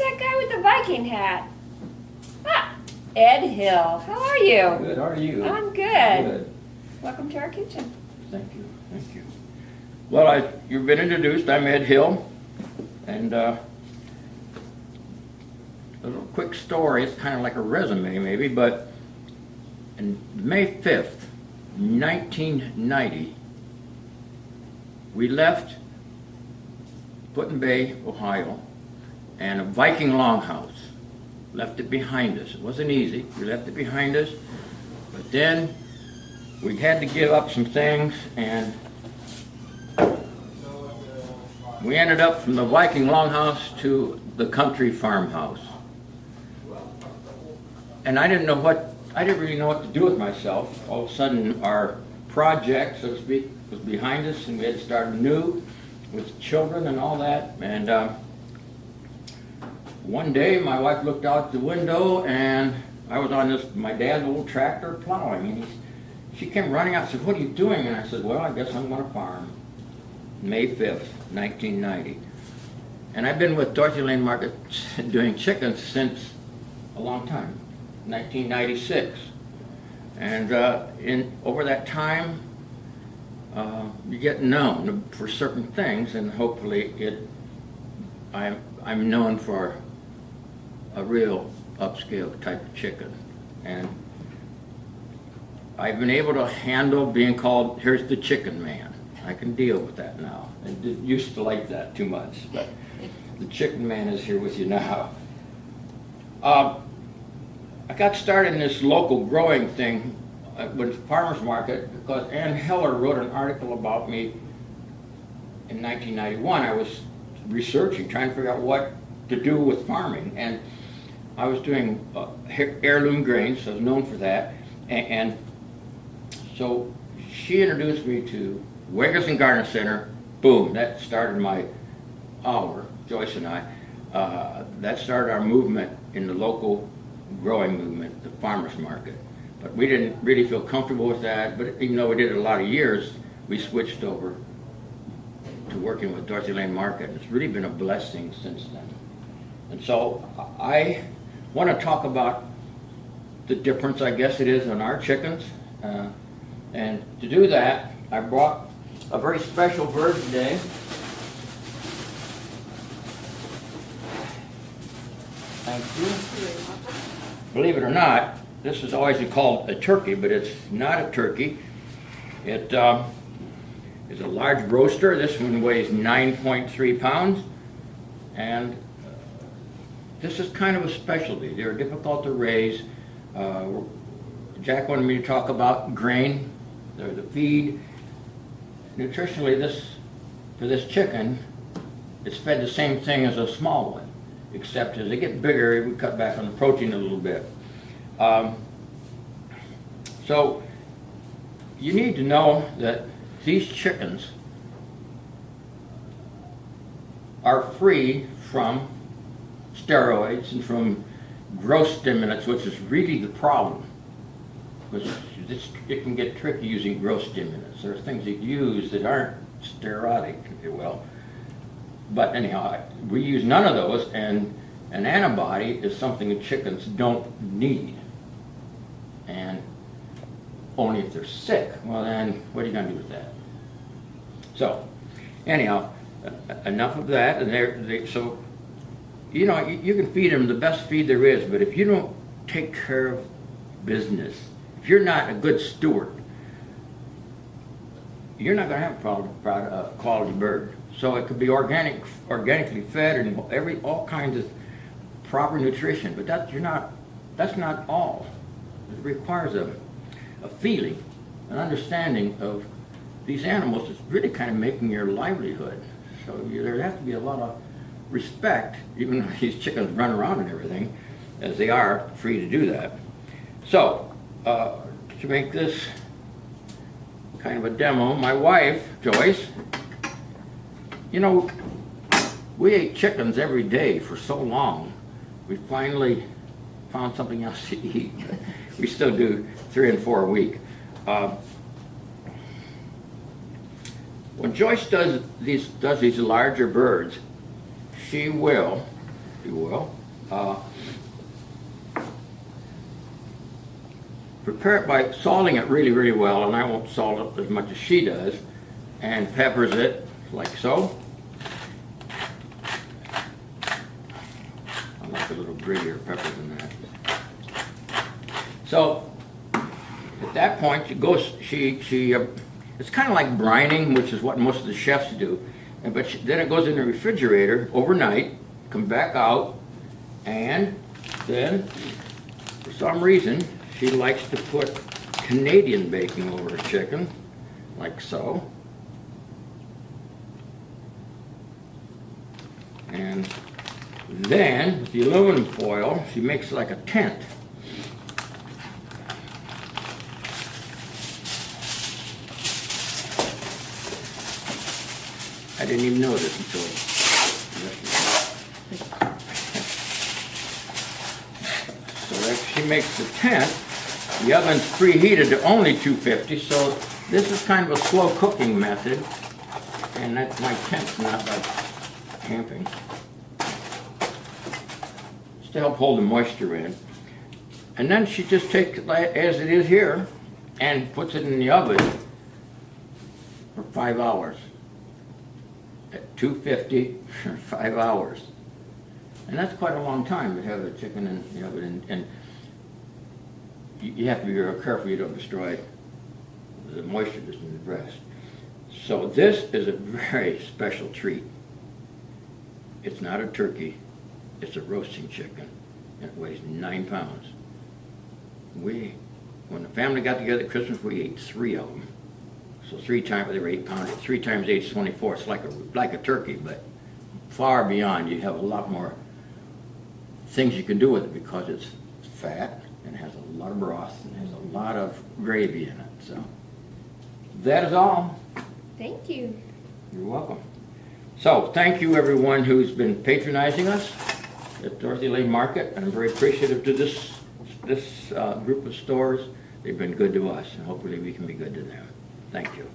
that guy with the Viking hat? Ah, Ed Hill. How are you? Good, how are you? I'm good. Good. Welcome to our kitchen. Thank you, thank you. Well, you've been introduced. I'm Ed Hill, and a little quick story. It's kind of like a resume, maybe, but on May 5th, 1990, we left Put-in Bay, Ohio, and a Viking longhouse. Left it behind us. It wasn't easy. We left it behind us, but then we had to give up some things, and we ended up from the Viking longhouse to the country farmhouse. And I didn't really know what to do with myself. All of a sudden, our project, so to speak, was behind us, and we had to start anew with children and all that. And one day, my wife looked out the window, and I was on my dad's old tractor plowing, and she came running out and said, "What are you doing?" And I said, "Well, I guess I'm going to farm." May 5th, 1990. And I've been with Dorothy Lane Market doing chickens since a long time, 1996. And over that time, you get known for certain things, and hopefully I'm known for a real upscale type of chicken. And I've been able to handle being called, "Here's the chicken man." I can deal with that now. I used to like that too much, but the chicken man is here with you now. I got started in this local growing thing with farmers market because Ann Heller wrote an article about me in 1991. I was researching, trying to figure out what to do with farming, and I was doing heirloom grains, so I was known for that, and so she introduced me to Wiggers and Garden Center. Boom, that started Joyce and I, that started our movement in the local growing movement, the farmers market. But we didn't really feel comfortable with that, but even though we did it a lot of years, we switched over to working with Dorothy Lane Market. It's really been a blessing since then. And so I want to talk about the difference, I guess it is, in our chickens. And to do that, I brought a very special bird today. Thank you. Believe it or not, this is always called a turkey, but it's not a turkey. It is a large roaster. This one weighs 9.3 pounds. And this is kind of a specialty. They're difficult to raise. Jack wanted me to talk about grain, the feed. Nutritionally, for this chicken, it's fed the same thing as a small one, except as they get bigger, we cut back on the protein a little bit. So you need to know that these chickens are free from steroids and from growth stimulants, which is really the problem. Because it can get tricky using growth stimulants. There are things that you use that aren't steroidic, if you will. But anyhow, we use none of those, and an antibody is something that chickens don't need. And only if they're sick. Well then, what are you going to do with that? So, anyhow, enough of that. And so, you know, you can feed them the best feed there is, but if you don't take care of business, if you're not a good steward, you're not going to have a quality bird. So it could be organically fed and all kinds of proper nutrition, but that's not all. It requires a feeling, an understanding of these animals that's really kind of making your livelihood. So there has to be a lot of respect, even though these chickens run around and everything, as they are free to do that. So, to make this kind of a demo, my wife, Joyce, you know, we ate chickens every day for so long, we finally found something else to eat. We still do 3 and 4 a week. When Joyce does these larger birds, she will if you will. Prepare it by salting it really, really well, and I won't salt it as much as she does, and peppers it like so. I like a little grittier pepper than that. So at that point, it's kind of like brining, which is what most of the chefs do. But then it goes in the refrigerator overnight, comes back out, and then for some reason she likes to put Canadian bacon over her chicken, like so. And then with the aluminum foil, she makes like a tent. I didn't even notice until so that she makes the tent. The oven's preheated to only 250, so this is kind of a slow cooking method, and that's my tent's not like camping. Just to help hold the moisture in. And then she just takes it as it is here and puts it in the oven for 5 hours. At 250 for 5 hours. And that's quite a long time to have the chicken in the oven, and you have to be real careful you don't destroy the moisture that's in the breast. So this is a very special treat. It's not a turkey, it's a roasting chicken. It weighs 9 pounds. When the family got together at Christmas, we ate 3 of them. So 3 times, they were 8 pounds, 3 times 8 is 24. It's like a turkey, but far beyond. You have a lot more things you can do with it because it's fat and has a lot of broth and has a lot of gravy in it. So that is all. Thank you. You're welcome. So thank you everyone who's been patronizing us at Dorothy Lane Market. I'm very appreciative to this group of stores. They've been good to us, and hopefully we can be good to them. Thank you.